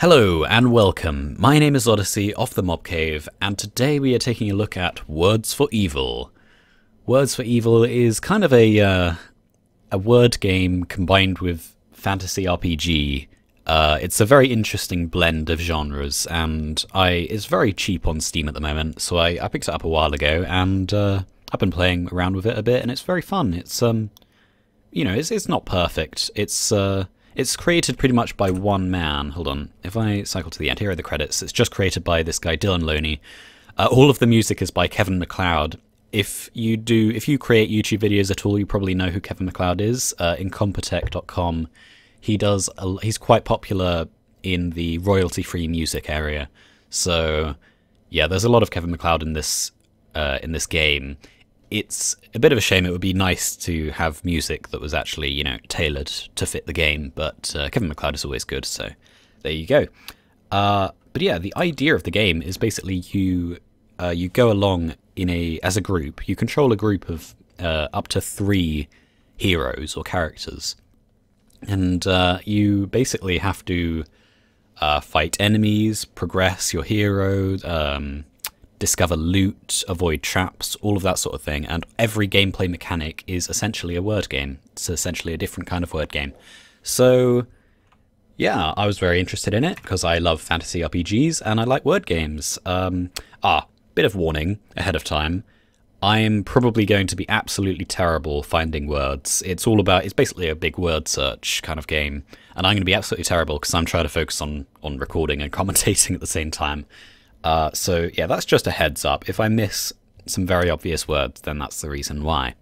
Hello and welcome. My name is Odyssey of the Mob Cave, and today we are taking a look at Words for Evil. Words for Evil is kind of a word game combined with fantasy RPG. It's a very interesting blend of genres, and it's very cheap on Steam at the moment, so I picked it up a while ago, and I've been playing around with it a bit, and it's very fun. It's it's not perfect. It's created pretty much by one man. Hold on, if I cycle to the end, here are the credits. It's just created by this guy, Dylan Loney. All of the music is by Kevin MacLeod. If you create YouTube videos at all, you probably know who Kevin MacLeod is. Incompetech.com. He's quite popular in the royalty-free music area. So yeah, there's a lot of Kevin MacLeod in this game. It's a bit of a shame. It would be nice to have music that was actually, tailored to fit the game, but Kevin MacLeod is always good, so there you go. But yeah, the idea of the game is basically you go along as a group. You control a group of up to 3 heroes or characters, and you basically have to fight enemies, progress your hero, discover loot, avoid traps, all of that sort of thing, and every gameplay mechanic is essentially a word game. It's essentially a different kind of word game. So yeah, I was very interested in it because I love fantasy RPGs and I like word games. Bit of warning ahead of time. I'm probably going to be absolutely terrible finding words. It's basically a big word search kind of game, and I'm going to be absolutely terrible because I'm trying to focus on recording and commentating at the same time. So yeah, that's just a heads up. If I miss some very obvious words, then that's the reason why.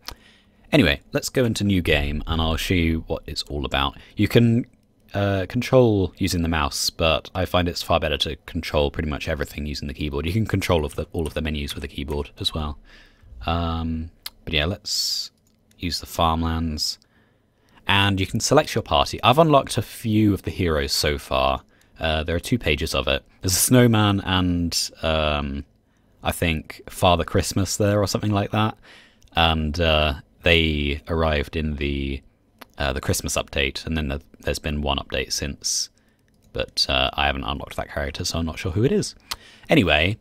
Anyway, let's go into new game and I'll show you what it's all about. You can control using the mouse, but I find it's far better to control pretty much everything using the keyboard. You can control all of the menus with the keyboard as well. But yeah, let's use the farmlands. And you can select your party. I've unlocked a few of the heroes so far. There are 2 pages of it. There's a snowman and I think Father Christmas there or something like that. And they arrived in the Christmas update, and then there's been one update since. But I haven't unlocked that character, so I'm not sure who it is. Anyway,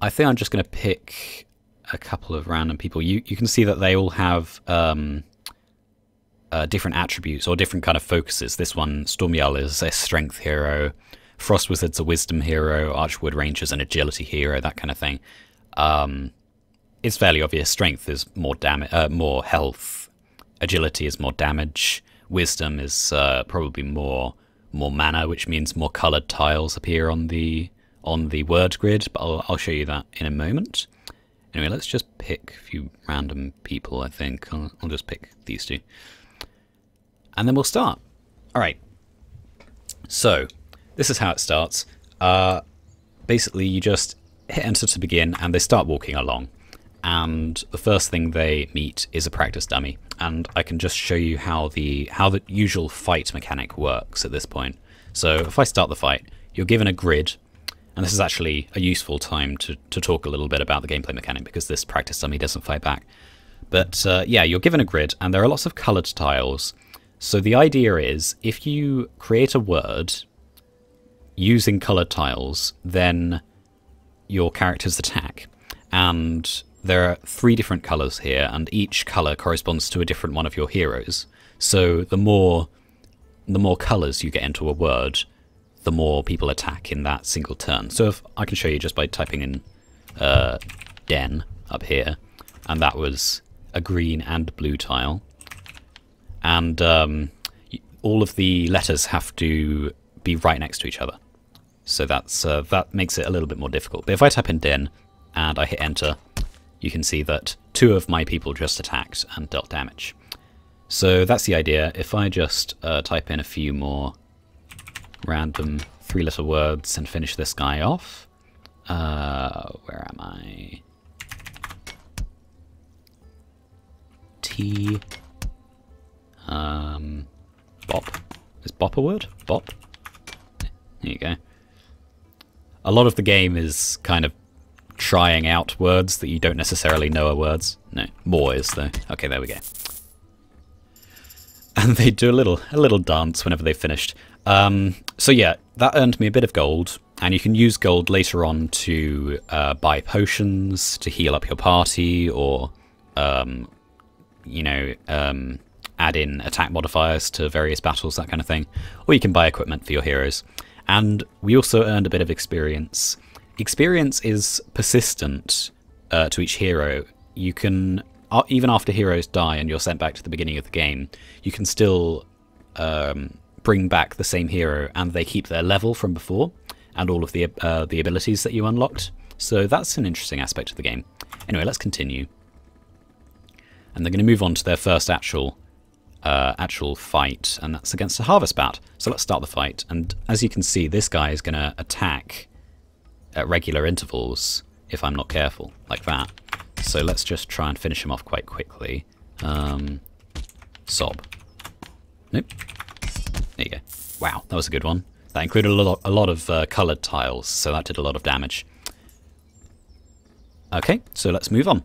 I think I'm just going to pick a couple of random people. You can see that they all have different attributes or different kind of focuses. This one, Stormyell, is a strength hero. Frost Wizard's a wisdom hero. Archwood Ranger's an agility hero, that kind of thing. It's fairly obvious. Strength is more more health. Agility is more damage. Wisdom is probably more mana, which means more coloured tiles appear on the word grid. But I'll show you that in a moment. Anyway, let's just pick a few random people. I think I'll just pick these 2. And then we'll start. Alright, so this is how it starts. Basically, you just hit enter to begin, and they start walking along. And the first thing they meet is a practice dummy. And I can just show you how the usual fight mechanic works at this point. So if I start the fight, you're given a grid. And this is actually a useful time to talk a little bit about the gameplay mechanic, because this practice dummy doesn't fight back. But yeah, you're given a grid, and there are lots of coloured tiles. So the idea is, if you create a word using coloured tiles, then your characters attack. And there are 3 different colours here, and each colour corresponds to a different one of your heroes. So the more colours you get into a word, the more people attack in that single turn. So if I can show you just by typing in Den up here, and that was a green and blue tile. And all of the letters have to be right next to each other. So that makes it a little bit more difficult. But if I type in Den and I hit enter, you can see that 2 of my people just attacked and dealt damage. So that's the idea. If I just type in a few more random 3-letter words and finish this guy off. Where am I? T... Bop. Is bop a word? Bop. There you go. A lot of the game is kind of trying out words that you don't necessarily know are words. No, more is though. Okay, there we go. And they do a little dance whenever they've finished. So yeah, that earned me a bit of gold, and you can use gold later on to buy potions to heal up your party, or you know, add in attack modifiers to various battles, that kind of thing. Or you can buy equipment for your heroes. And we also earned a bit of experience. Experience is persistent to each hero. You can, even after heroes die and you're sent back to the beginning of the game, you can still bring back the same hero, and they keep their level from before and all of the abilities that you unlocked. So that's an interesting aspect of the game. Anyway, let's continue. And they're going to move on to their first actual fight, and that's against a harvest bat. So let's start the fight. And as you can see, this guy is going to attack at regular intervals if I'm not careful, like that. So let's just try and finish him off quite quickly. Sob. Nope. There you go. Wow, that was a good one. That included a lot of coloured tiles, so that did a lot of damage. Okay, so let's move on.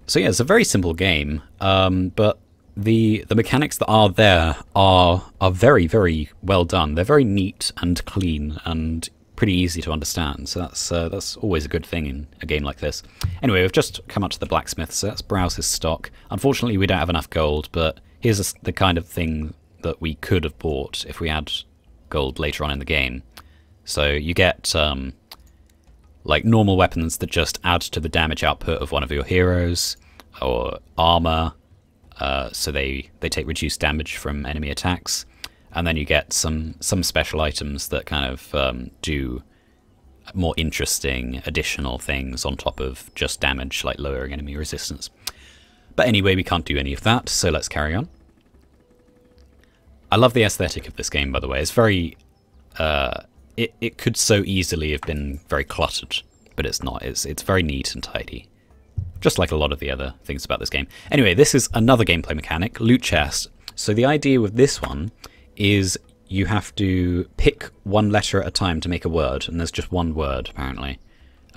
So yeah, it's a very simple game, but the mechanics that are there are very, very well done. They're very neat and clean and pretty easy to understand. So that's always a good thing in a game like this. Anyway, we've just come up to the blacksmith, so let's browse his stock. Unfortunately, we don't have enough gold, but here's the kind of thing that we could have bought if we had gold later on in the game. So you get like normal weapons that just add to the damage output of one of your heroes, or armor, so they take reduced damage from enemy attacks, and then you get some special items that kind of do more interesting additional things on top of just damage, like lowering enemy resistance. But anyway, we can't do any of that, so let's carry on. I love the aesthetic of this game, by the way. It's very it could so easily have been very cluttered, but it's not. It's very neat and tidy, just like a lot of the other things about this game. Anyway, this is another gameplay mechanic, loot chest. So the idea with this one is you have to pick one letter at a time to make a word, and there's just one word, apparently.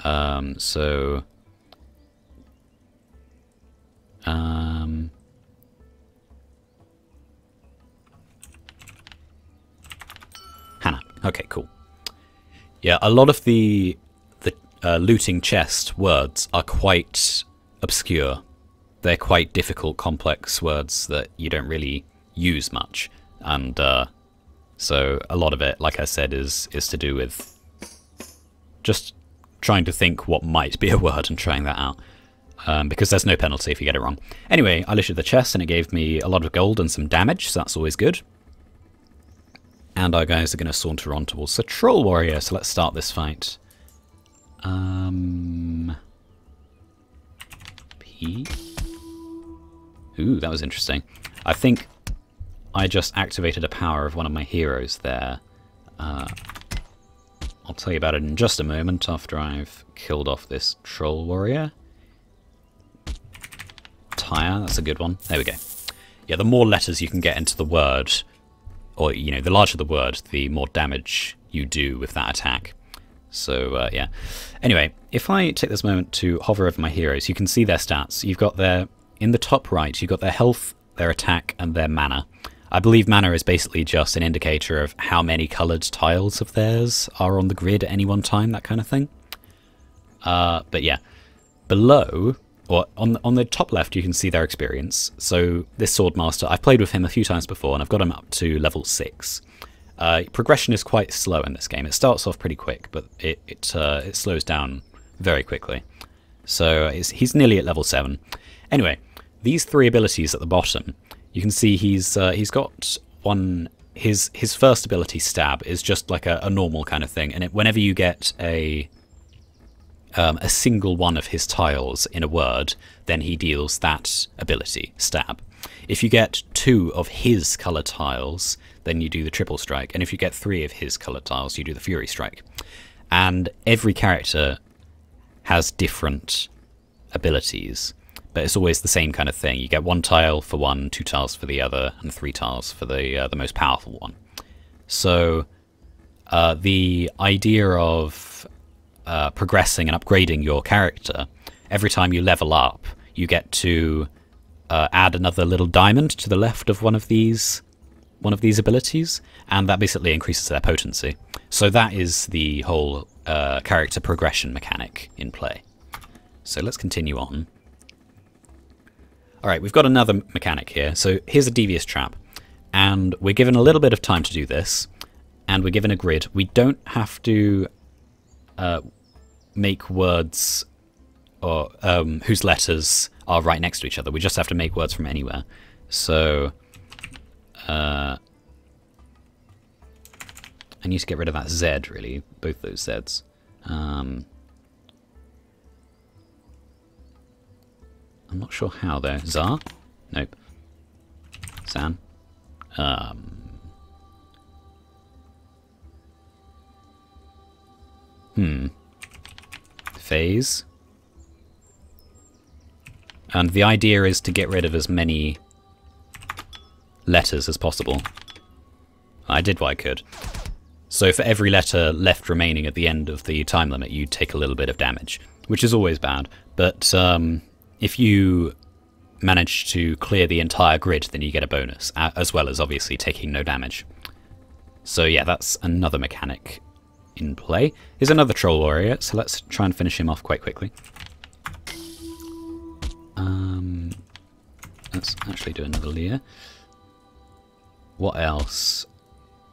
Hannah. Okay, cool. Yeah, a lot of the looting chest words are quite obscure. They're quite difficult, complex words that you don't really use much, and so a lot of it, like I said, is to do with just trying to think what might be a word and trying that out, because there's no penalty if you get it wrong. Anyway, I looted the chest and it gave me a lot of gold and some damage, so that's always good. And our guys are going to saunter on towards the Troll Warrior, so let's start this fight. P. Ooh, that was interesting. I think I just activated a power of one of my heroes there. I'll tell you about it in just a moment after I've killed off this Troll Warrior. Tire, that's a good one. There we go. Yeah, the more letters you can get into the word, or, you know, the larger the word, the more damage you do with that attack. So, yeah. Anyway, if I take this moment to hover over my heroes, you can see their stats. You've got their, in the top right, you've got their health, their attack, and their mana. I believe mana is basically just an indicator of how many coloured tiles of theirs are on the grid at any one time, that kind of thing. But yeah, below, or on the top left, you can see their experience. So this Swordmaster, I've played with him a few times before, and I've got him up to level 6. Progression is quite slow in this game. It starts off pretty quick, but it slows down very quickly. So he's nearly at level 7. Anyway, these three abilities at the bottom, you can see he's got one. His first ability, Stab, is just like a normal kind of thing, and whenever you get a single one of his tiles in a word, then he deals that ability, Stab. If you get 2 of his colour tiles, then you do the Triple Strike, and if you get 3 of his colour tiles, you do the Fury Strike. And every character has different abilities, but it's always the same kind of thing. You get 1 tile for one, 2 tiles for the other, and 3 tiles for the most powerful one. So the idea of progressing and upgrading your character, every time you level up, you get to add another little diamond to the left of one of these one of these abilities, and that basically increases their potency. So that is the whole character progression mechanic in play. So let's continue on. Alright, we've got another mechanic here. So here's a devious trap, and we're given a little bit of time to do this, and we're given a grid. We don't have to make words or whose letters are right next to each other. We just have to make words from anywhere. So I need to get rid of that Z, really, both those Zs. I'm not sure how, though. Zar? Nope. Zan? Phase? And the idea is to get rid of as many letters as possible. I did what I could. So for every letter left remaining at the end of the time limit, you take a little bit of damage, which is always bad. But if you manage to clear the entire grid, then you get a bonus, as well as obviously taking no damage. So yeah, that's another mechanic in play. Here's another Troll Warrior, so let's try and finish him off quite quickly. Let's actually do another Leer. What else?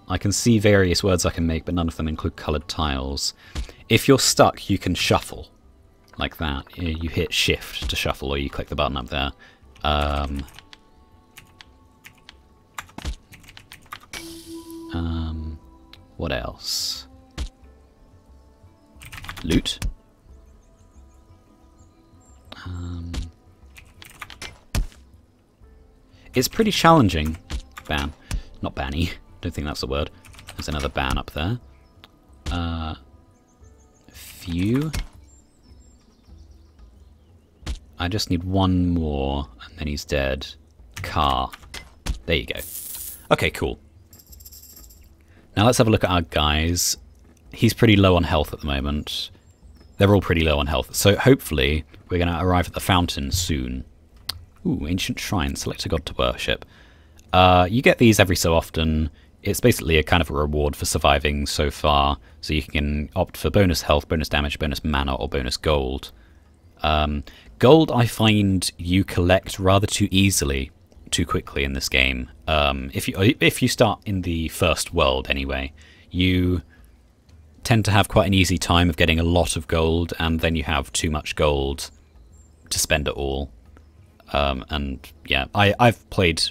I can see various words I can make, but none of them include coloured tiles. If you're stuck, you can shuffle, like that. You hit Shift to shuffle, or you click the button up there. What else? Loot. It's pretty challenging. Ban. Not banny. Don't think that's the word. There's another ban up there. Few. I just need one more, and then he's dead. Car. There you go. Okay, cool. Now let's have a look at our guys. He's pretty low on health at the moment. They're all pretty low on health, so hopefully we're going to arrive at the fountain soon. Ooh, Ancient Shrine. Select a god to worship. You get these every so often. It's basically a kind of a reward for surviving so far, so you can opt for bonus health, bonus damage, bonus mana, or bonus gold. Gold I find you collect rather too easily, too quickly in this game. If you start in the first world anyway, you tend to have quite an easy time of getting a lot of gold, and then you have too much gold to spend it all. And yeah, I've played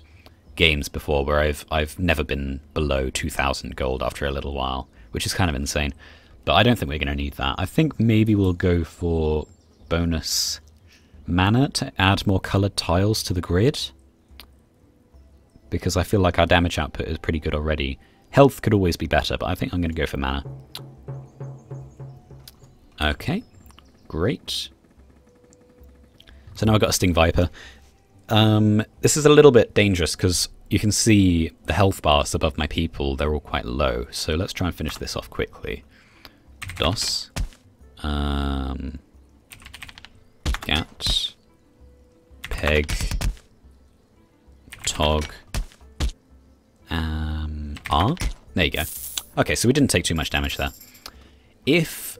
games before where I've never been below 2,000 gold after a little while, which is kind of insane. But I don't think we're going to need that. I think maybe we'll go for bonus mana to add more coloured tiles to the grid, because I feel like our damage output is pretty good already. Health could always be better, but I think I'm going to go for mana. Okay, great. So now I've got a Sting Viper. This is a little bit dangerous because you can see the health bars above my people. They're all quite low. So let's try and finish this off quickly. DOS. Gat. Peg. Tog. R. There you go. Okay, so we didn't take too much damage there. If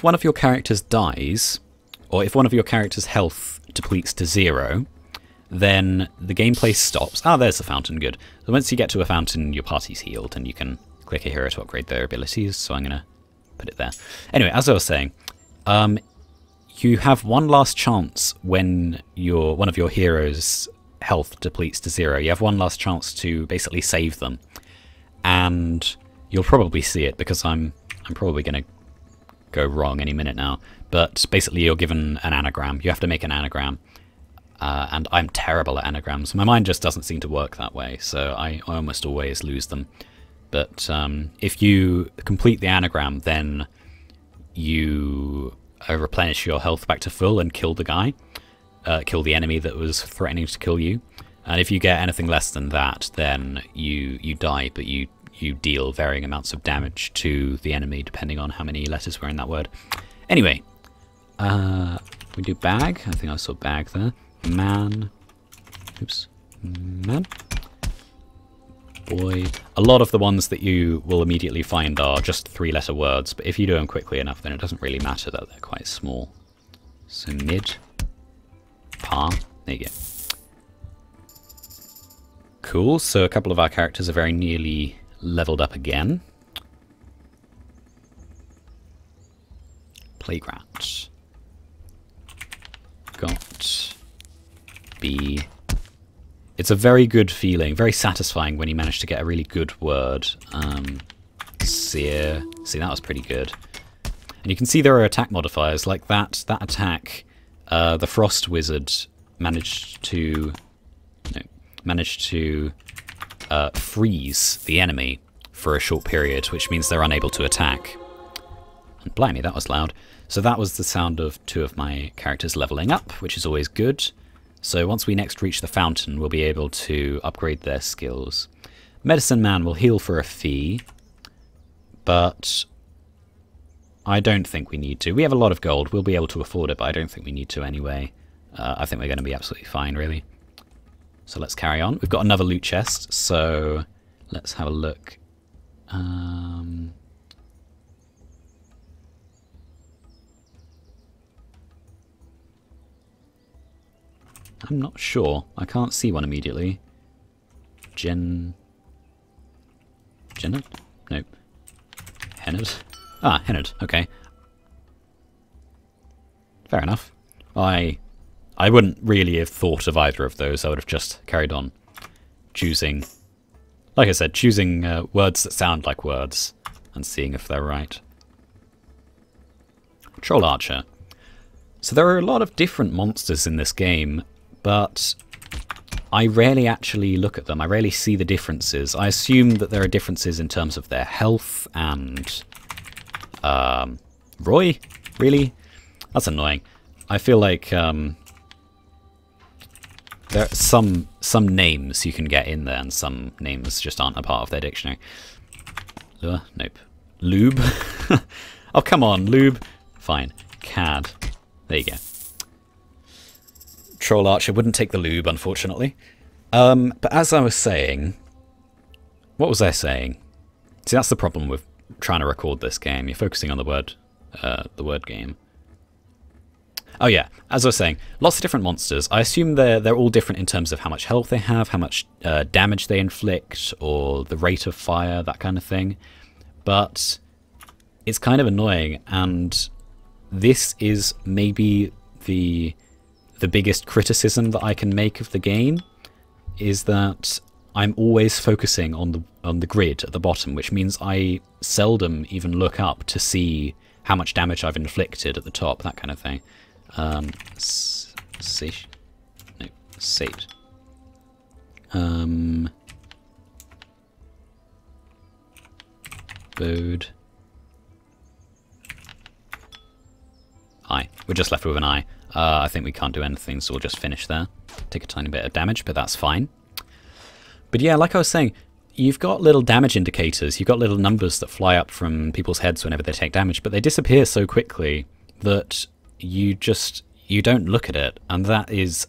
one of your characters dies, or if one of your characters' health depletes to 0, then the gameplay stops. Ah, there's the fountain, good. So once you get to a fountain, your party's healed, and you can click a hero to upgrade their abilities, so I'm going to put it there. Anyway, as I was saying, you have one last chance when one of your heroes' health depletes to 0. You have one last chance to basically save them. And you'll probably see it, because I'm probably going to go wrong any minute now. But basically you're given an anagram. You have to make an anagram. And I'm terrible at anagrams. My mind just doesn't seem to work that way, so I almost always lose them. But if you complete the anagram, then you replenish your health back to full and kill the guy. Kill the enemy that was threatening to kill you. And if you get anything less than that, then you die, but you deal varying amounts of damage to the enemy, depending on how many letters were in that word. Anyway, we do bag. I think I saw bag there. Man. Oops. Man. Boy. A lot of the ones that you will immediately find are just 3-letter words, but if you do them quickly enough, then it doesn't really matter that they're quite small. So mid. Pa. There you go. Cool, so a couple of our characters are very nearly leveled up again. Playground. Got B. It's a very good feeling, very satisfying when you manage to get a really good word. Sear. See, that was pretty good. And you can see there are attack modifiers like that. That attack, the Frost Wizard managed to freeze the enemy for a short period, which means they're unable to attack. And blimey, that was loud. So that was the sound of 2 of my characters leveling up, which is always good. So once we next reach the fountain, we'll be able to upgrade their skills. Medicine Man will heal for a fee, but I don't think we need to. We have a lot of gold. We'll be able to afford it, but I don't think we need to anyway. I think we're going to be absolutely fine, really. So let's carry on. We've got another loot chest, so let's have a look. I'm not sure. I can't see one immediately. Jennet? Nope. Hennard? Ah, Hennard. Okay. Fair enough. I wouldn't really have thought of either of those. I would have just carried on choosing, like I said, choosing words that sound like words and seeing if they're right. Troll Archer. So there are a lot of different monsters in this game, but I rarely actually look at them. I rarely see the differences. I assume that there are differences in terms of their health and... Roy? Really? That's annoying. I feel like there are some names you can get in there and some names just aren't a part of their dictionary. Nope. Lube? Oh, come on, lube. Fine. Cad. There you go. Troll Archer wouldn't take the lube, unfortunately. But as I was saying... What was I saying? See, that's the problem with trying to record this game. You're focusing on the word game. Oh yeah, as I was saying, lots of different monsters. I assume they're all different in terms of how much health they have, how much damage they inflict, or the rate of fire, that kind of thing. But it's kind of annoying, and this is maybe the biggest criticism that I can make of the game, is that I'm always focusing on the grid at the bottom, which means I seldom even look up to see how much damage I've inflicted at the top, that kind of thing. Sate. Bode. I. We're just left with an I. I think we can't do anything, so we'll just finish there. Take a tiny bit of damage, but that's fine. But yeah, like I was saying, you've got little damage indicators. You've got little numbers that fly up from people's heads whenever they take damage, but they disappear so quickly that you don't look at it, and that is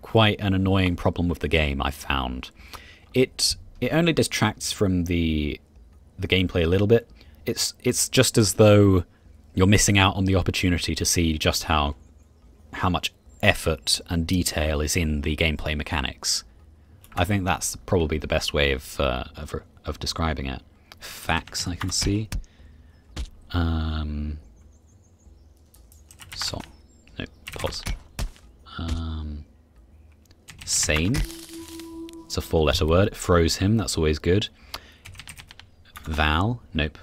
quite an annoying problem with the game, I've found. It only distracts from the gameplay a little bit. It's just as though you're missing out on the opportunity to see just how much effort and detail is in the gameplay mechanics. I think that's probably the best way of describing it. Facts I can see. Pause. Sane. It's a 4-letter word. It froze him. That's always good. Val. Nope.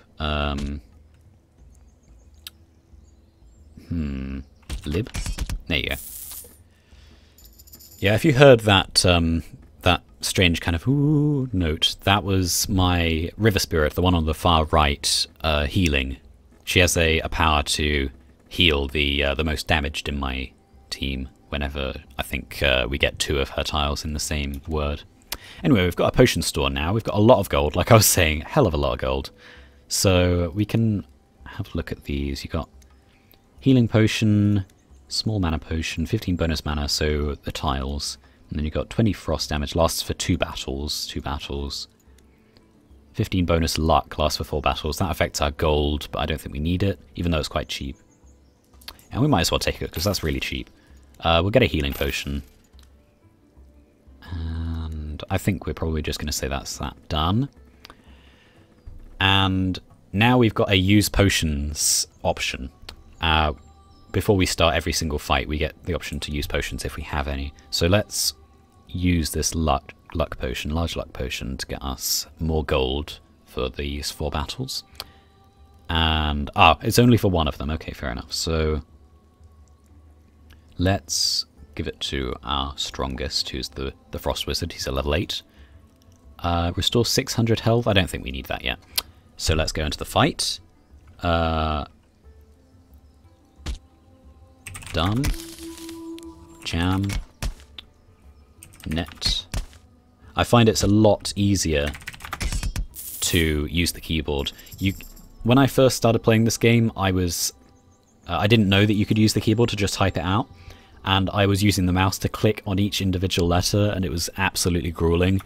Lib. There you go. Yeah, if you heard that that strange kind of ooh note, that was my river spirit, the one on the far right, healing. She has a power to heal the most damaged in my team whenever I think we get 2 of her tiles in the same word. Anyway, we've got a potion store now. We've got a lot of gold, like I was saying, a hell of a lot of gold. So we can have a look at these. You've got healing potion, small mana potion, 15 bonus mana, so the tiles. And then you've got 20 frost damage, lasts for 2 battles. 15 bonus luck lasts for 4 battles. That affects our gold, but I don't think we need it, even though it's quite cheap. And we might as well take it, because that's really cheap. We'll get a healing potion. And I think we're probably just going to say that's that done. And now we've got a use potions option. Before we start every single fight, we get the option to use potions if we have any. So let's use this luck potion, large luck potion, to get us more gold for these 4 battles. And it's only for one of them. Okay, fair enough. So let's give it to our strongest, who's the Frost Wizard. He's a level 8. Restore 600 health. I don't think we need that yet. So let's go into the fight. Done. Jam. Net. I find it's a lot easier to use the keyboard. When I first started playing this game, I didn't know that you could use the keyboard to just type it out, and I was using the mouse to click on each individual letter, and it was absolutely grueling.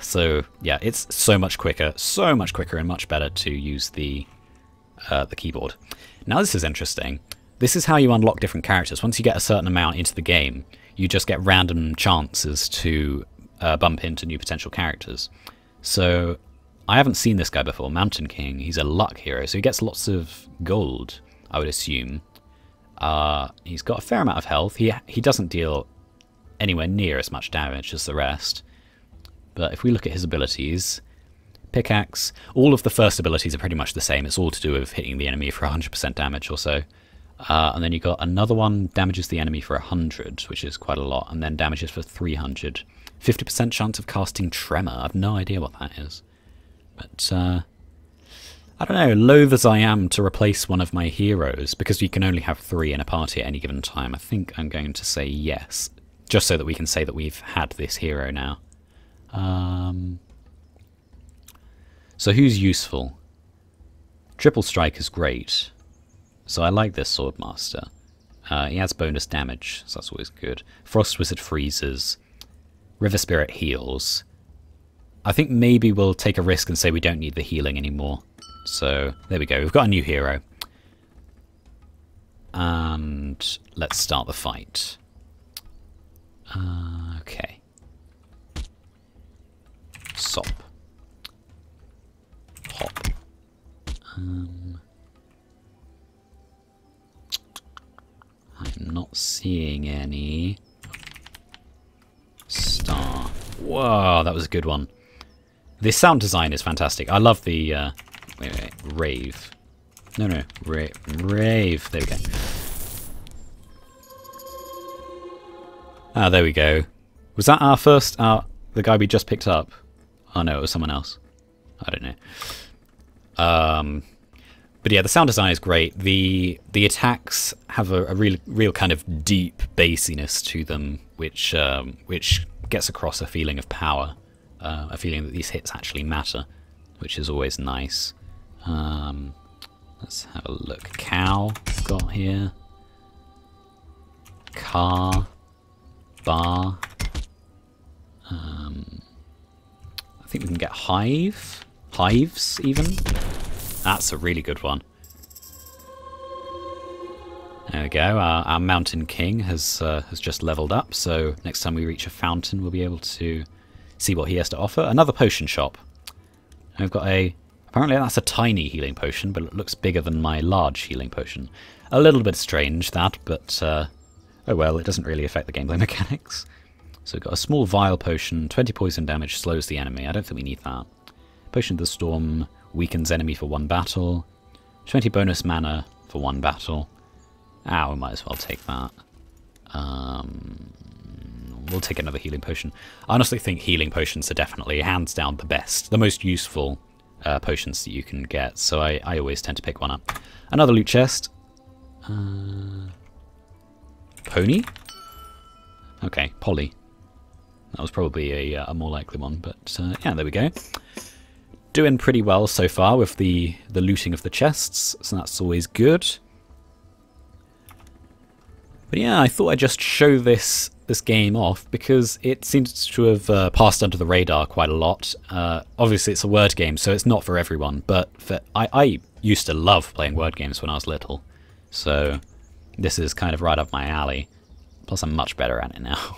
So yeah, it's so much quicker and much better to use the keyboard. Now this is interesting. This is how you unlock different characters. Once you get a certain amount into the game, you just get random chances to bump into new potential characters. So I haven't seen this guy before, Mountain King. He's a luck hero, so he gets lots of gold, I would assume. He's got a fair amount of health. He doesn't deal anywhere near as much damage as the rest. But if we look at his abilities, Pickaxe, all of the first abilities are pretty much the same. It's all to do with hitting the enemy for 100% damage or so. And then you got another one, damages the enemy for 100, which is quite a lot, and then damages for 300. 50% chance of casting Tremor. I have no idea what that is. But, I don't know, loath as I am to replace one of my heroes, because you can only have 3 in a party at any given time, I think I'm going to say yes, just so that we can say that we've had this hero now. So who's useful? Triple Strike is great. So I like this Swordmaster. He has bonus damage, so that's always good. Frost Wizard freezes. River Spirit heals. I think maybe we'll take a risk and say we don't need the healing anymore. So there we go, we've got a new hero. And let's start the fight. Okay. Sop. Hop. I'm not seeing any. Star. Whoa, that was a good one. The sound design is fantastic. I love the... wait. Rave. No. Rave. There we go. Ah, there we go. Was that our first... the guy we just picked up? Oh no, it was someone else. I don't know. But yeah, the sound design is great. The attacks have a real kind of deep bassiness to them, which gets across a feeling of power, a feeling that these hits actually matter, which is always nice. Let's have a look. Cow got here. Car. Bar. I think we can get hive. Hives even. That's a really good one. There we go. Our Mountain King has just leveled up, so next time we reach a fountain, we'll be able to see what he has to offer. Another potion shop. And we've got a... Apparently that's a tiny healing potion, but it looks bigger than my large healing potion. A little bit strange, that, but... oh well, it doesn't really affect the gameplay mechanics. So we've got a small vial potion, 20 poison damage, slows the enemy. I don't think we need that. Potion of the Storm weakens enemy for 1 battle. 20 bonus mana for 1 battle. We might as well take that. We'll take another healing potion. I honestly think healing potions are definitely, hands down, the best. The most useful potions that you can get, so I always tend to pick one up. Another loot chest. Pony? Okay, Polly. That was probably a more likely one, but yeah, there we go. Doing pretty well so far with the looting of the chests, so that's always good. But yeah, I thought I'd just show this game off because it seems to have passed under the radar quite a lot. Obviously, it's a word game, so it's not for everyone. But I used to love playing word games when I was little, so this is kind of right up my alley. Plus, I'm much better at it now.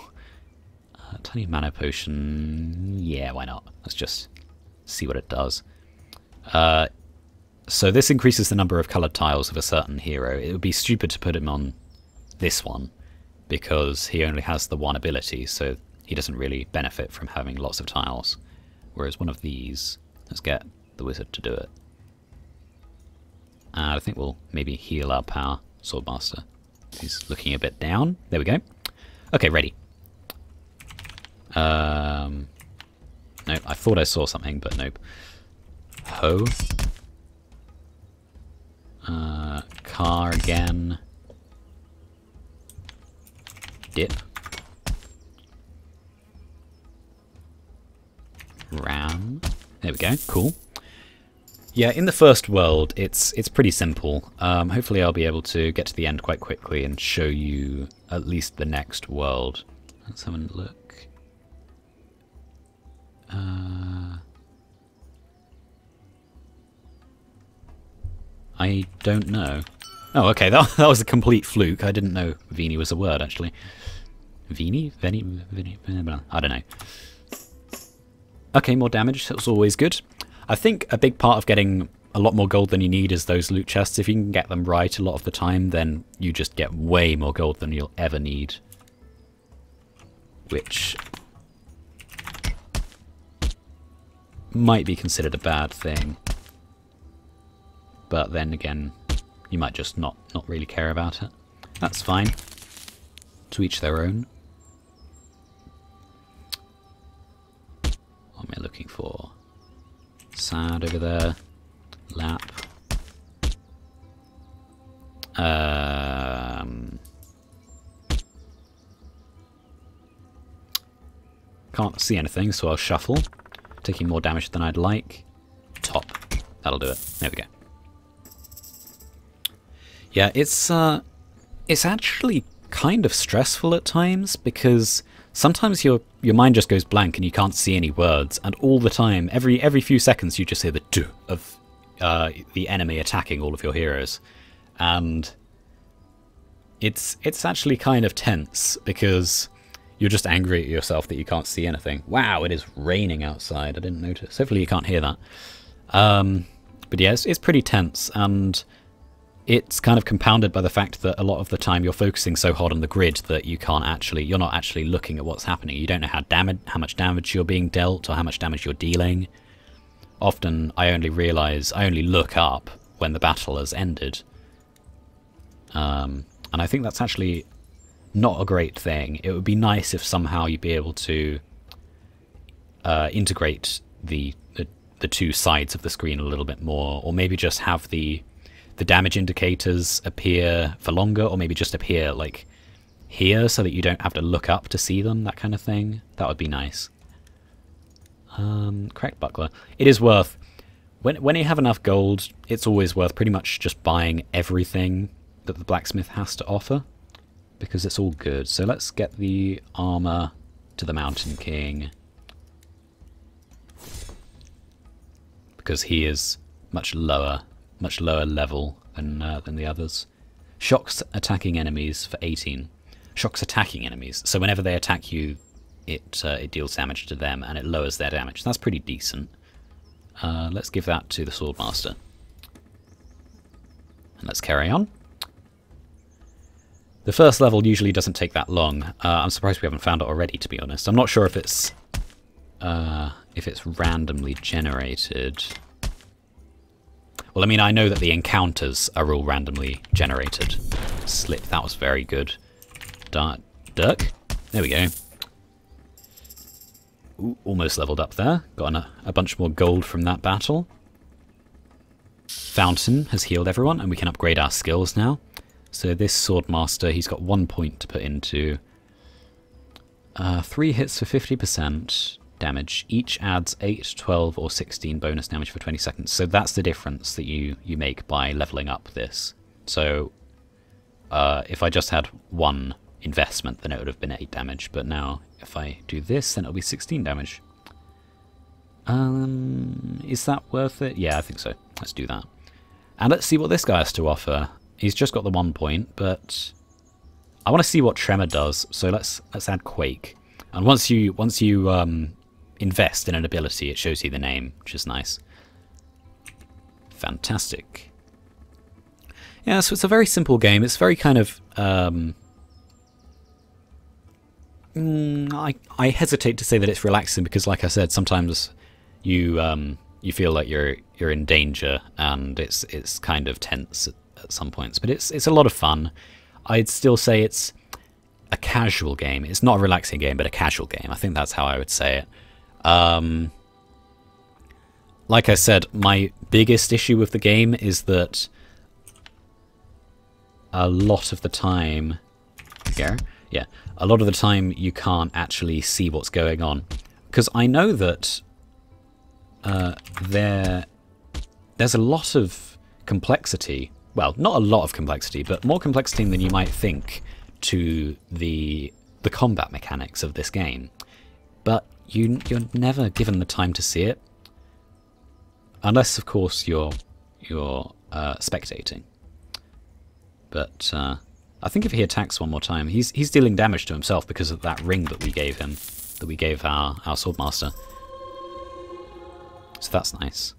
Tiny mana potion, yeah, why not? Let's just see what it does. So this increases the number of coloured tiles of a certain hero. It would be stupid to put him on this one, because he only has the one ability, so he doesn't really benefit from having lots of tiles. Whereas one of these, let's get the wizard to do it. And I think we'll maybe heal up our Swordmaster. He's looking a bit down. There we go. Okay, ready. Nope, I thought I saw something, but nope. Ho. Car again. Dip. Ram. There we go, cool. Yeah, in the first world, it's pretty simple. Hopefully I'll be able to get to the end quite quickly and show you at least the next world. Let's have a look. I don't know. Oh, okay, that was a complete fluke. I didn't know Vini was a word, actually. Vini? Veni? I don't know. Okay, more damage. That's always good. I think a big part of getting a lot more gold than you need is those loot chests. If you can get them right a lot of the time, then you just get way more gold than you'll ever need. Which might be considered a bad thing. But then again, you might just not really care about it. That's fine. To each their own. What am I looking for? Sad over there. Lap. Can't see anything, so I'll shuffle. Taking more damage than I'd like. Top. That'll do it. There we go. Yeah, it's actually kind of stressful at times, because sometimes your mind just goes blank and you can't see any words, and all the time, every few seconds, you just hear the "duh" of the enemy attacking all of your heroes, and it's actually kind of tense because you're just angry at yourself that you can't see anything. Wow, it is raining outside. I didn't notice. Hopefully you can't hear that. But yeah, it's pretty tense, and it's kind of compounded by the fact that a lot of the time you're focusing so hard on the grid that you're not actually looking at what's happening. You don't know how much damage you're being dealt or how much damage you're dealing. Often I only look up when the battle has ended. And I think that's actually not a great thing. It would be nice if somehow you'd be able to integrate the two sides of the screen a little bit more, or maybe just have the damage indicators appear for longer, or maybe just appear like here so that you don't have to look up to see them, that kind of thing. That would be nice. Correct buckler. It is worth, when you have enough gold, it's always worth pretty much just buying everything that the blacksmith has to offer, because it's all good. So let's get the armor to the Mountain King, because he is much lower level than the others. Shocks attacking enemies for 18. Shocks attacking enemies. So whenever they attack you, it deals damage to them and it lowers their damage. That's pretty decent. Let's give that to the Swordmaster. And let's carry on. The first level usually doesn't take that long. I'm surprised we haven't found it already, to be honest. I'm not sure if it's randomly generated. Well, I mean, I know that the encounters are all randomly generated. Slip, that was very good. Dirk, there we go. Ooh, almost leveled up there. Got a bunch more gold from that battle. Fountain has healed everyone, and we can upgrade our skills now. So this Swordmaster, he's got 1 point to put into 3 hits for 50%. Damage. Each adds 8, 12, or 16 bonus damage for 20 seconds. So that's the difference that you make by leveling up this. So If I just had one investment, then it would have been 8 damage, but now if I do this, then it'll be 16 damage. Is that worth it? Yeah, I think so. Let's do that. And let's see what this guy has to offer. He's just got the 1 point, but I want to see what Tremor does, so let's add Quake. And once you invest in an ability, it shows you the name, which is nice. Fantastic. Yeah, so it's a very simple game. It's very kind of... I hesitate to say that it's relaxing because, like I said, sometimes you feel like you're in danger and it's kind of tense at some points. But it's a lot of fun. I'd still say it's a casual game. It's not a relaxing game, but a casual game. I think that's how I would say it. Like I said, my biggest issue with the game is that a lot of the time... Yeah, a lot of the time you can't actually see what's going on. Because I know that there's a lot of complexity. Well, not a lot of complexity, but more complexity than you might think to the combat mechanics of this game. But you're never given the time to see it. Unless, of course, you're spectating. But I think if he attacks one more time, he's dealing damage to himself because of that ring that we gave him, that we gave our Swordmaster. So that's nice.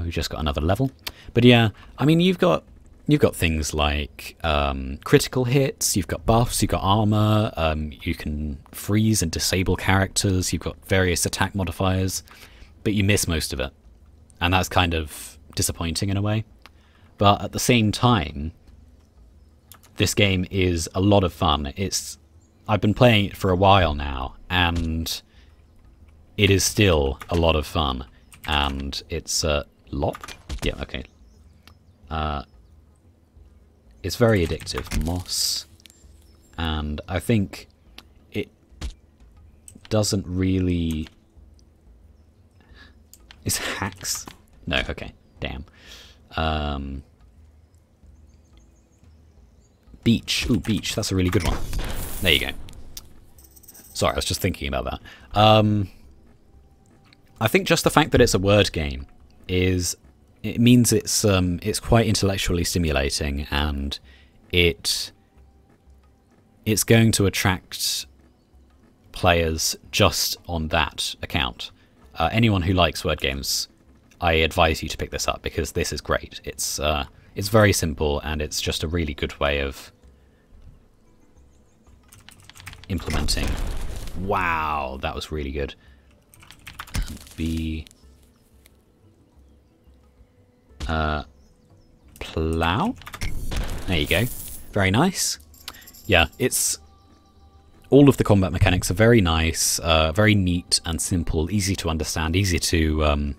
We just got another level. But yeah, I mean, you've got things like critical hits, you've got buffs, you've got armor, you can freeze and disable characters, you've got various attack modifiers, but you miss most of it. And that's kind of disappointing in a way. But at the same time, this game is a lot of fun. I've been playing it for a while now, and it is still a lot of fun. And it's a lot? Yeah, okay. It's very addictive. Moss. And I think it doesn't really... Is hacks? No, okay. Damn. Beach. Ooh, beach. That's a really good one. There you go. Sorry, I was just thinking about that. I think just the fact that it's a word game means it's quite intellectually stimulating, and it's going to attract players just on that account. Anyone who likes word games, I advise you to pick this up because this is great. It's very simple, and it's just a really good way of implementing. Wow, that was really good. B. Plow? There you go. Very nice. Yeah, all of the combat mechanics are very nice, very neat and simple, easy to understand, easy to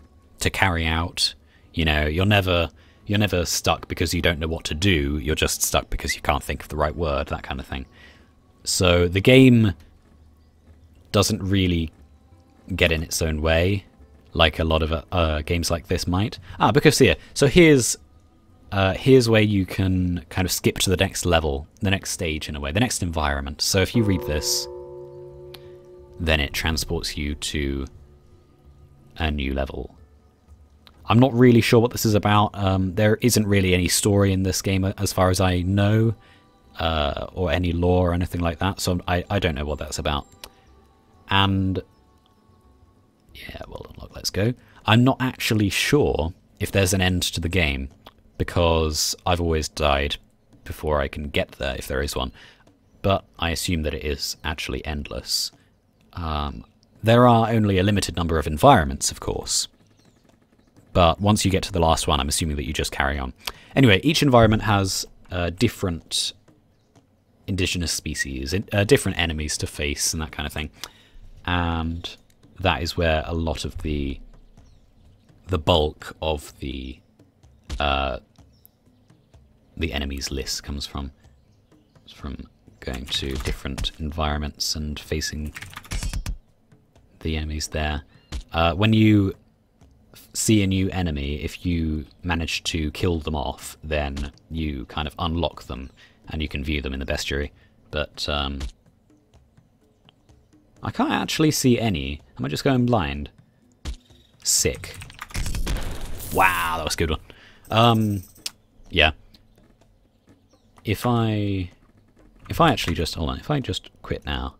carry out. You know, you're never stuck because you don't know what to do. You're just stuck because you can't think of the right word, that kind of thing. So the game doesn't really get in its own way like a lot of games like this might. Because here, so here's where you can kind of skip to the next level, the next stage in a way, the next environment. So if you read this, then it transports you to a new level. I'm not really sure what this is about. There isn't really any story in this game as far as I know, or any lore or anything like that, so I don't know what that's about. And yeah, well, look, let's go. I'm not actually sure if there's an end to the game, because I've always died before I can get there, if there is one. But I assume that it is actually endless. There are only a limited number of environments, of course. But once you get to the last one, I'm assuming that you just carry on. Anyway, each environment has different indigenous species, different enemies to face, and that kind of thing. And that is where a lot of the bulk of the enemies list comes from. It's from going to different environments and facing the enemies there. When you see a new enemy, if you manage to kill them off, then you kind of unlock them and you can view them in the bestiary. But I can't actually see any. Am I just going blind? Sick. Wow, that was a good one. Yeah. If I actually just, hold on, if I just quit now,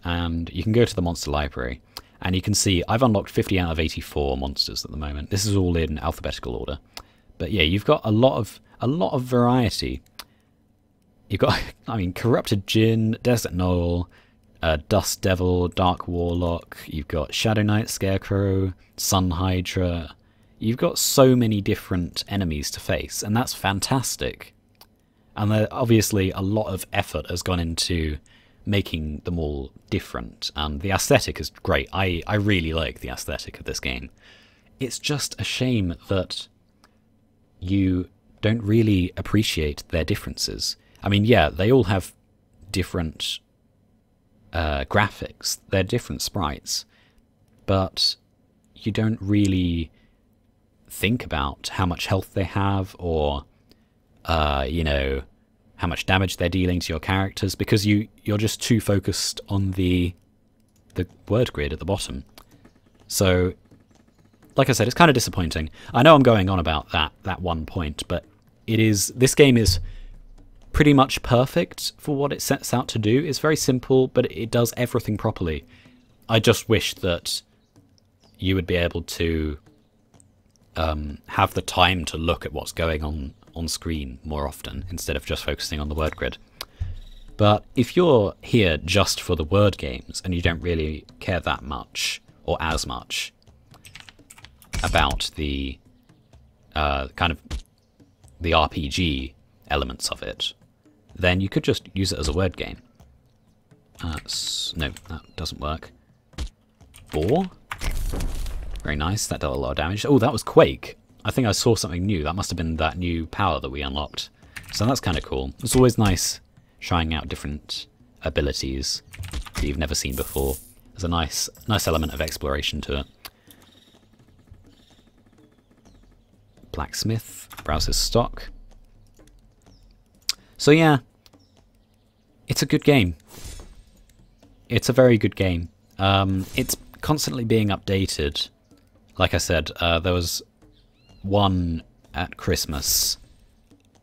and you can go to the monster library, and you can see I've unlocked 50 out of 84 monsters at the moment. This is all in alphabetical order. But yeah, you've got a lot of variety. You've got, I mean, Corrupted Djinn, Desert Gnoll, Dust Devil, Dark Warlock, you've got Shadow Knight, Scarecrow, Sun Hydra. You've got so many different enemies to face, and that's fantastic. And obviously a lot of effort has gone into making them all different, and the aesthetic is great. I really like the aesthetic of this game. It's just a shame that you don't really appreciate their differences. I mean, yeah, they all have different graphics, they're different sprites, but you don't really think about how much health they have, or you know, how much damage they're dealing to your characters, because you're just too focused on the word grid at the bottom. So, like I said, it's kind of disappointing. I know I'm going on about that one point, but this game is pretty much perfect for what it sets out to do. It's very simple, but it does everything properly. I just wish that you would be able to have the time to look at what's going on screen more often, instead of just focusing on the word grid. But if you're here just for the word games, and you don't really care that much, or as much, about the kind of the RPG elements of it, then you could just use it as a word game. No, that doesn't work. Boar? Very nice, that dealt a lot of damage. Oh, that was Quake. I think I saw something new. That must have been that new power that we unlocked. So that's kind of cool. It's always nice trying out different abilities that you've never seen before. There's a nice element of exploration to it. Blacksmith, browses stock. So yeah, it's a good game. It's a very good game. It's constantly being updated. Like I said, there was one at Christmas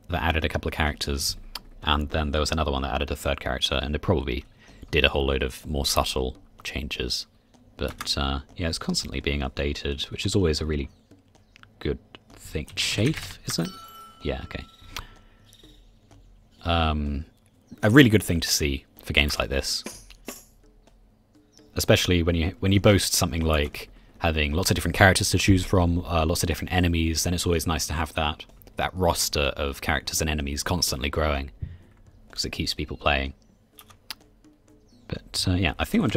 that added a couple of characters, and then there was another one that added a third character, and it probably did a whole load of more subtle changes. But yeah, it's constantly being updated, which is always a really good thing. Chafe, is it? Yeah, okay. A really good thing to see for games like this, especially when you boast something like having lots of different characters to choose from, lots of different enemies. Then it's always nice to have that roster of characters and enemies constantly growing, because it keeps people playing. But yeah, I think I'm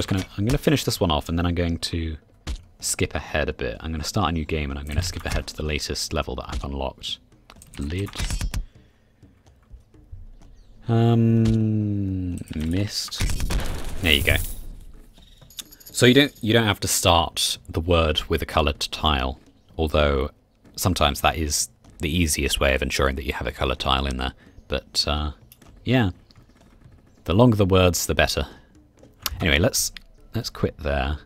gonna finish this one off, and then I'm going to skip ahead a bit. I'm going to start a new game, and I'm going to skip ahead to the latest level that I've unlocked. Lid. Missed. There you go. So you don't have to start the word with a coloured tile, although sometimes that is the easiest way of ensuring that you have a coloured tile in there. But yeah, the longer the words, the better. Anyway, let's quit there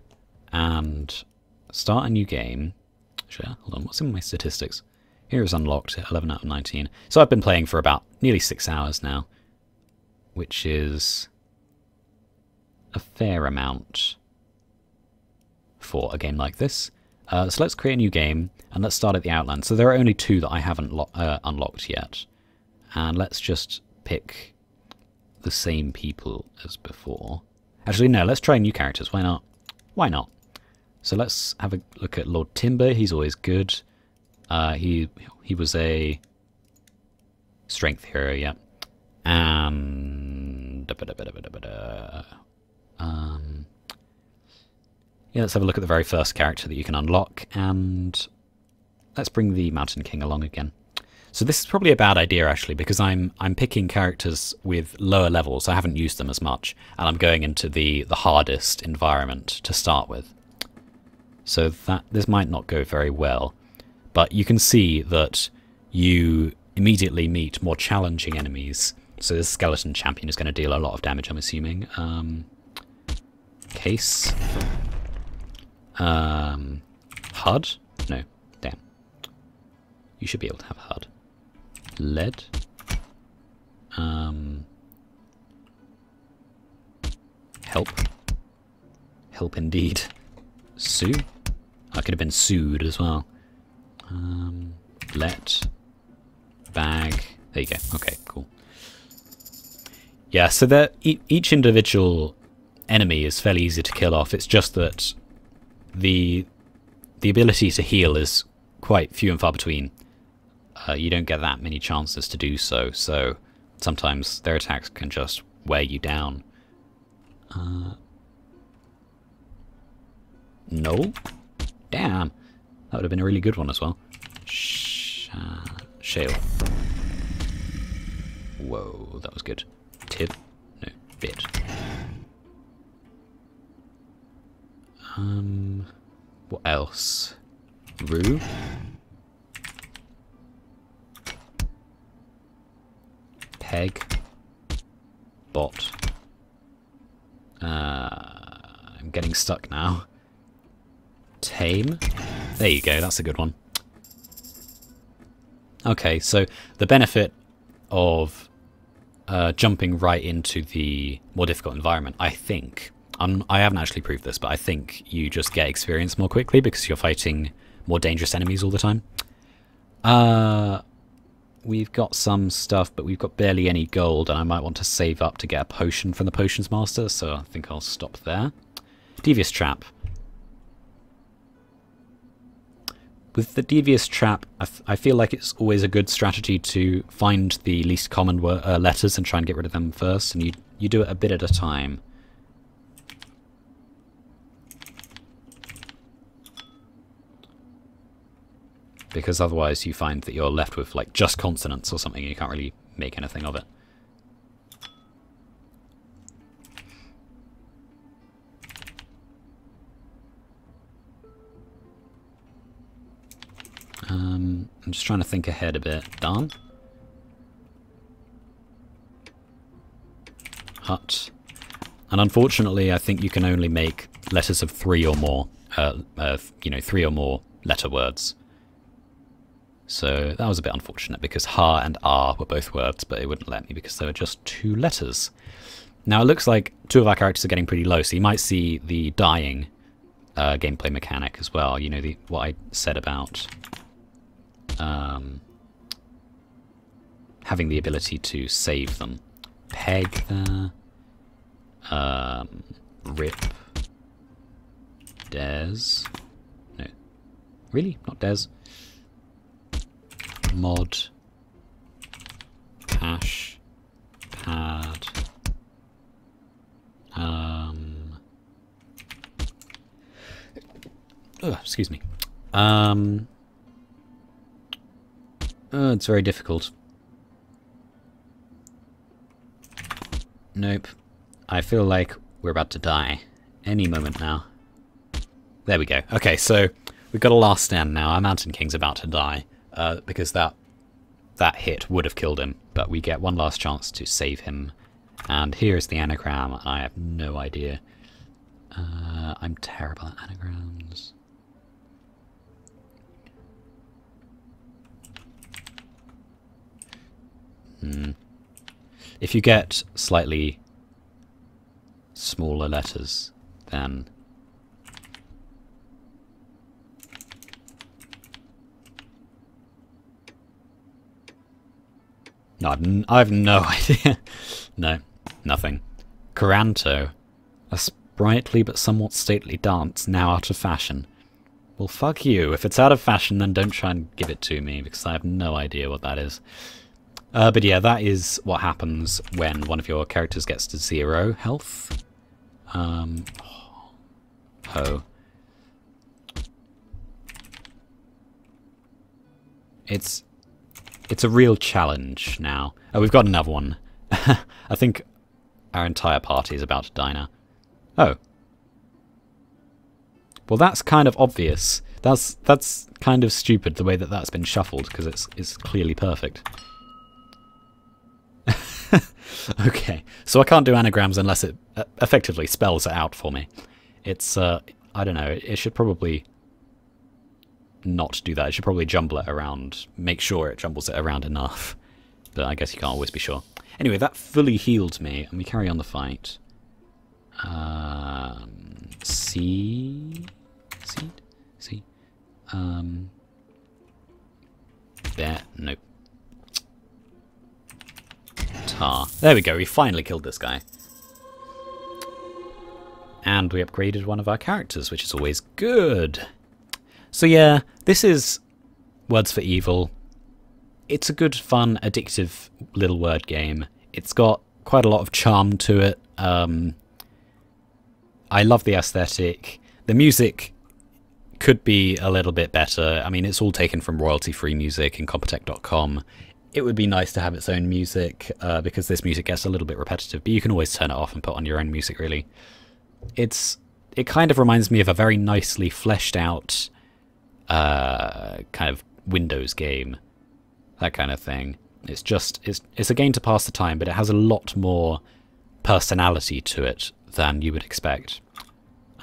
and start a new game. Actually, hold on, what's in my statistics? Here is unlocked, 11 out of 19. So I've been playing for about nearly 6 hours now, which is a fair amount for a game like this. So let's create a new game, and let's start at the outland. So there are only 2 that I haven't unlocked yet. And let's just pick the same people as before. Actually, no, let's try new characters. Why not? Why not? So let's have a look at Lord Timber. He's always good. He was a strength hero, yeah. And yeah, let's have a look at the very first character that you can unlock, and let's bring the Mountain King along again. So this is probably a bad idea, actually, because I'm picking characters with lower levels. I haven't used them as much, and I'm going into the hardest environment to start with. So that this might not go very well. But you can see that you immediately meet more challenging enemies. So this skeleton champion is going to deal a lot of damage, I'm assuming. Case. HUD? No, damn. You should be able to have HUD. Lead. Help. Help indeed. Sue? I could have been sued as well. Let. Bag. There you go. Okay, cool. Yeah, so each individual enemy is fairly easy to kill off. It's just that the ability to heal is quite few and far between. You don't get that many chances to do so, so sometimes their attacks can just wear you down. No? Damn. That would have been a really good one as well. Shale. Whoa, that was good. Tip? No, bit. What else? Rue? Peg. Bot. I'm getting stuck now. Tame. There you go, that's a good one. Okay, so the benefit of jumping right into the more difficult environment, I think, I haven't actually proved this, but I think you just get experience more quickly because you're fighting more dangerous enemies all the time. We've got some stuff, but we've got barely any gold, and I might want to save up to get a potion from the Potions Master, so I think I'll stop there. Devious Trap. With the Devious Trap, I feel like it's always a good strategy to find the least common letters and try and get rid of them first, and you do it a bit at a time. Because otherwise you find that you're left with like just consonants or something and you can't really make anything of it. I'm just trying to think ahead a bit. Done. Hut. And unfortunately I think you can only make letters of 3 or more, 3 or more letter words. So that was a bit unfortunate because ha and ah were both words, but it wouldn't let me because they were just 2 letters. Now it looks like 2 of our characters are getting pretty low, so you might see the dying gameplay mechanic as well. You know, what I said about having the ability to save them. Peg there. Rip. Des. No. Really? Not Des. Mod. Cache. Pad. Excuse me. It's very difficult. Nope. I feel like we're about to die. Any moment now. There we go. Okay, so we've got a last stand now. Our Mountain King's about to die. Because that hit would have killed him. But we get one last chance to save him. And here's the anagram. I have no idea. I'm terrible at anagrams. If you get slightly smaller letters, then no, I have no idea. No, nothing. Coranto, a sprightly but somewhat stately dance now out of fashion. Well, fuck you. If it's out of fashion, then don't try and give it to me, because I have no idea what that is. But yeah, that is what happens when one of your characters gets to 0 health. It's a real challenge now. Oh, we've got another one. I think our entire party is about to die now. Oh. Well, that's kind of obvious. That's kind of stupid the way that that's been shuffled, because it's clearly perfect. Okay, so I can't do anagrams unless it effectively spells it out for me. It's, I don't know, it should probably not do that. It should probably jumble it around, make sure it jumbles it around enough. But I guess you can't always be sure. Anyway, that fully healed me, and we carry on the fight. Seed? There, nope. Tar. There we go, we finally killed this guy. And we upgraded one of our characters, which is always good. So yeah, this is Words for Evil. It's a good, fun, addictive little word game. It's got quite a lot of charm to it. I love the aesthetic. The music could be a little bit better. I mean, it's all taken from royalty-free music in Compotech.com. It would be nice to have its own music, because this music gets a little bit repetitive, but you can always turn it off and put on your own music, really. It kind of reminds me of a very nicely fleshed out kind of Windows game. That kind of thing. It's a game to pass the time, but it has a lot more personality to it than you would expect.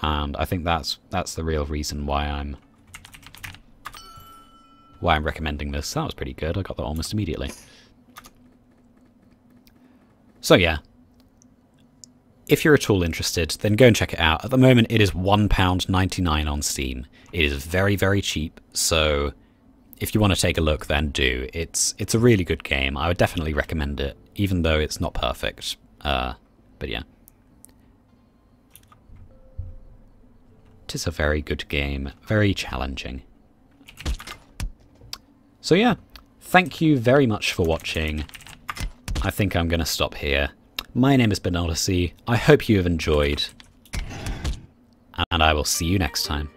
And I think that's the real reason why I'm recommending this. That was pretty good. I got that almost immediately. So yeah, if you're at all interested, then go and check it out. At the moment, it is £1.99 on Steam. It is very, very cheap, so if you want to take a look, then do. It's a really good game. I would definitely recommend it, even though it's not perfect. But yeah. It is a very good game. Very challenging. So yeah, thank you very much for watching. I think I'm going to stop here. My name is Ben Odyssey. I hope you have enjoyed. And I will see you next time.